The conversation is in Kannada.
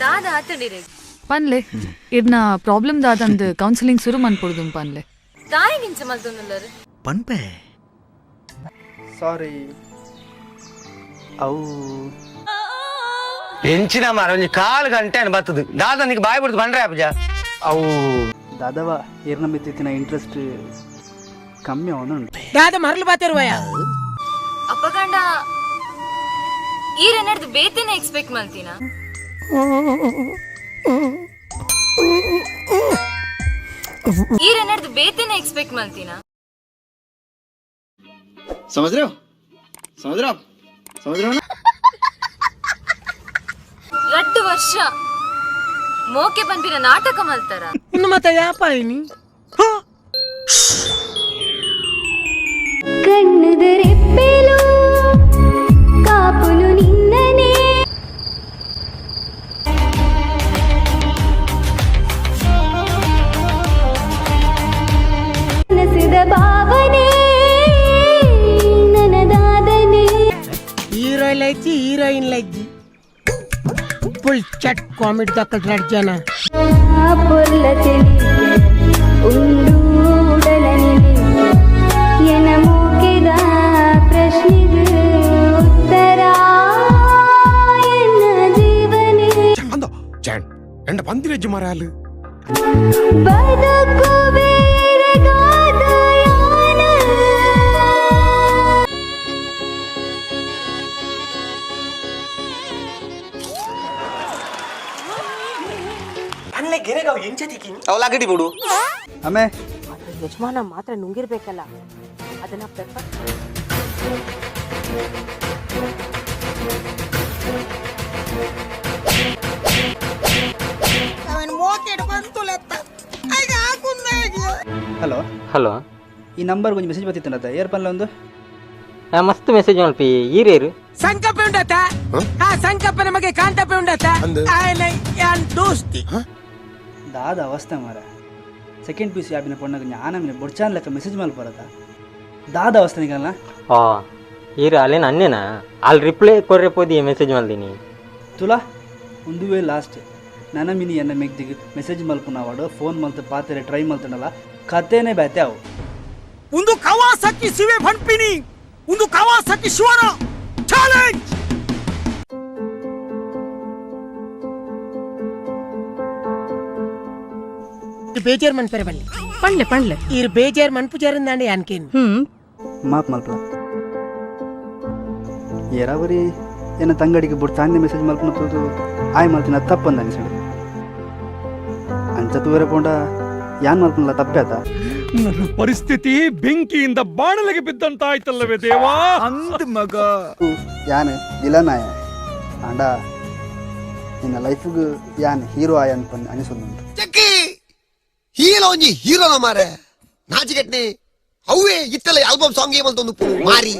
ದಾದ ಆತಡಿರೆ ಪನ್ಲೆ ಇರ್ನ ಪ್ರಾಬ್ಲಮ್ ದಾದಂದು ಕೌನ್ಸಿಲಿಂಗ್ ಶುರು ಮನ್ಪುಡುದು ಪನ್ಲೆ ತಾಯಿಗಿಂಚ ಮಲ್ತೊಂದುಲ್ಲರು ಪನ್ಪೆ ಸಾರಿ ಅವು ಎಂಚಿನ ಮಾರ ಒಂಜಿ 4 ಗಂಟೆ ಅನ್ ಬತ್ತದು ದಾದ ನಿಕ್ ಬಾಯಿ ಬಿಡ್ತು ಬಂಡ್ರೆ ಅಪ್ಪಜ ಅವು ದಾದವ ಏರ್ನ ಮಿತ್ತಿನ ಇಂಟ್ರೆಸ್ಟ್ ಕಮ್ಮಿ ಅವನುಂಟು ದಾದ ಮರಳು ಬಾತಿರುವಯ ಅಪ್ಪಗಂಡ ಈರೆನಡ್ದು ಬೇತೆನೆ ಎಕ್ಸ್ಪೆಕ್ಟ್ ಮಲ್ತೀನ ಈರೆನಡ್ದು ಬೇತೆನೆ ಎಕ್ಸ್ಪೆಕ್ಟ್ ಮಲ್ತೀನ समझ रहे हो समझ रहे हो आप समझ रहे हो ना 2 ವರ್ಷ ಮೋಕೆ ಬಂದಿರ ನಾಟಕ ಮಲ್ತಾರ ಇನ್ನು ಮತ್ತೆ ಯಾಪಾಯಿನಿ ಕಣ್ಣುದರೆಪ್ಪೆಲು ಕಾಪುಲು ನಿನ್ನನೆ ನಸಿದ ಭಾವನೆ ನನದಾದನೆ హీరోయిన్ లైచి ఫుల్ చట్ కామెడీ దక్కలు నడిచానా పొల్ల తెలియ ಉಂಡೂಡಲನಿದೆ ಎನ ಮೂಕಿದ ಪ್ರಶ್ನೆಗೆ ಉತ್ತರ ಎನ್ನ ಜೀವನೇ ಎಂಡ ಪಂದಿರೆಜ್ಜು ಮರಾಲು ಬದುಕುವೆ ಗಾದಯಾನ ಅವಲಾಗಡಿ ಬಿಡು ಆಮೇ ಯಜಮಾನ ಮಾತ್ರ ನುಂಗಿರ್ಬೇಕಲ್ಲ ಅದನ್ನ ಪೆಪ್ಪರ್ ಹಲೋ ಹಲೋ ಈ ನಂಬರ್ ಒಂದು ಮೆಸೇಜ್ ಬರ್ತಿತ್ತಂತ ಏರ್ ಪನ್ಲ ಒಂದು ಮಸ್ತ್ ಮೆಸೇಜ್ ಮಲ್ಪಿ ಈರೇರು ಸಂಕಪ್ಪ ಉಂಡತ ಆ ಸಂಕಪ್ಪ ನಮಗೆ ಕಾಂತಪ್ಪ ಉಂಡತ ದೋಸ್ತಿ ದಾದ ಅವಸ್ಥೆ ಮಾರ ಸೆಕೆಂಡ್ ಪೀಸ್ ಯಾಬಿನ ಪೊಣ್ಣಗ ಜ್ಞಾನಮಿನ ಬೊಡ್ಚಾನ್ ಲೆಕ್ಕ ಮೆಸೇಜ್ ಮೇಲೆ ಬರತ್ತ ದಾದ ಅವಸ್ಥೆ ನಿಗಲ್ಲ ಓ ಈರು ಅಲ್ಲೇನು ಅನ್ನೇನಾ ಅಲ್ಲಿ ರಿಪ್ಲೈ ಕೊರ್ರೆ ಪೋದಿ ಮೆಸೇಜ್ ಮಲ್ದಿನಿ ತುಲಾ ಒಂದು ವೇ ಲಾಸ್ಟ್ ನನ್ನ ಮಿನಿ ಎನ್ನ ಮೆಗ್ದಿಗೆ ಮೆಸೇಜ್ ಮಲ್ಪುನವಾಡು ಫೋನ್ ಮಲ್ತ ಪಾತ್ರೆ ಟ್ರೈ ಮಲ್ತನಲ್ಲ ಕತೆನೇ ಬ್ಯಾತೆ ಅವು ಒಂದು ಕವಾಸಕಿ ಸಿವೆ ಭಣ್ಪಿನಿ ಒಂದು ಕವಾಸಕಿ ಶಿವನ ಚಾಲೆಂಜ್ ಬೇಜಾರ್ ಮನ್ಪರೆ ಬಲ್ಲಿ ಪನ್ಲೆ ಪನ್ಲೆ ಈರು ಬೇಜಾರ್ ಮನ್ಪುಜಾರಿಂದಾಂಡಿ ಅನ್ಕೇನು ಮಾಪ್ ಮಲ್ಪಲ ಏರಾವರಿ ಏನ ತಂಗಡಿಗೆ ಬುಡ್ ತಾಂದೆ ಮೆಸೇಜ್ ಮಲ್ಪುನದ್ದು ಆಯ್ ಮಲ್ತಿನ ತಪ್ಪಂದ ಅನಿಸಡು ಅಂಚ ತೂರೆ ಪೋಂಡ ಯಾನ್ ಮಲ್ಪನಲ್ಲ ತಪ್ಪೆ ಆತ ನನ್ನ ಪರಿಸ್ಥಿತಿ ಬೆಂಕಿಯಿಂದ ಬಾಣಲೆಗೆ ಬಿದ್ದಂತಾಯ್ತಲ್ಲವೇ ದೇವಾ ಅಂದ್ ಮಗ ಯಾನ್ ವಿಲನಾಯ ಅಂಡ ನಿನ್ನ ಲೈಫ್ಗೂ ಯಾನ್ ಹೀರೋ ಆಯ ಅನ್ಪಂದು ಅನಿಸೊಂದುಂಟು ಚಕ್ಕಿ ಹೀರೋ ಒಂಜಿ ಹೀರೋನ ಮಾರೆ ನಾಚಿಕೆಟ್ನೆ ಅವೇ ಇತ್ತಲ್ಲ ಆಲ್ಬಮ್ ಸಾಂಗ್ ಏಮಂತ ಒಂದು ಮಾರಿ